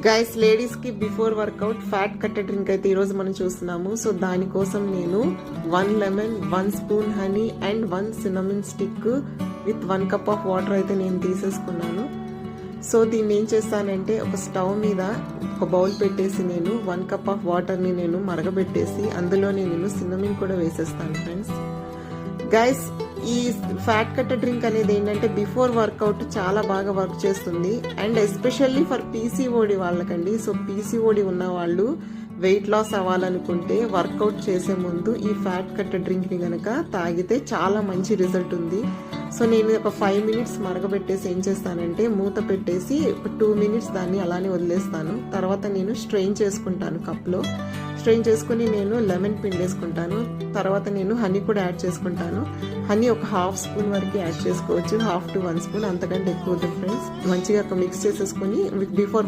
Guys ladies కి before work out fat కట్టే drink అయితే ఈరోజు మనం చూస్తున్నాము. సో దానికోసం నేను 1 lemon, 1 spoon honey and 1 cinnamon stick with 1 cup of water అయితే నేను తీసేసుకున్నాను. సో దీన్ని ఏం చేస్తానంటే ఒక స్టవ్ మీద ఒక బౌల్ పెట్టేసి నేను 1 కప్ ఆఫ్ వాటర్ని నేను మరగబెట్టేసి అందులోనే నేను సిన్నమన్ కూడా వేసేస్తాను ఫ్రెండ్స్. గైస్ ఈ ఫ్యాట్ కట్టర్ డ్రింక్ అనేది ఏంటంటే బిఫోర్ వర్కౌట్ చాలా బాగా వర్క్ చేస్తుంది అండ్ ఎస్పెషల్లీ ఫర్ పీసీఓడి వాళ్ళకండి. సో పీసీఓడి ఉన్న వాళ్ళు వెయిట్ లాస్ అవ్వాలనుకుంటే వర్కౌట్ చేసే ముందు ఈ ఫ్యాట్ కట్టర్ డ్రింక్ని కనుక తాగితే చాలా మంచి రిజల్ట్ ఉంది. సో నేను ఒక 5 మినిట్స్ మరగబెట్టేసి ఏం చేస్తానంటే మూత పెట్టేసి ఒక 2 మినిట్స్ దాన్ని అలానే వదిలేస్తాను. తర్వాత నేను స్ట్రెయిన్ చేసుకుంటాను కప్లో. స్ట్రెయిన్ చేసుకుని నేను లెమన్ పిండేసుకుంటాను. తర్వాత నేను హనీ కూడా యాడ్ చేసుకుంటాను. హనీ ఒక 1/2 స్పూన్ వరకు యాడ్ చేసుకోవచ్చు, 1/2 to 1 స్పూన్, అంతకంటే ఎక్కువ వద్దు ఫ్రెండ్స్. మంచిగా మిక్స్ చేసేసుకొని బిఫోర్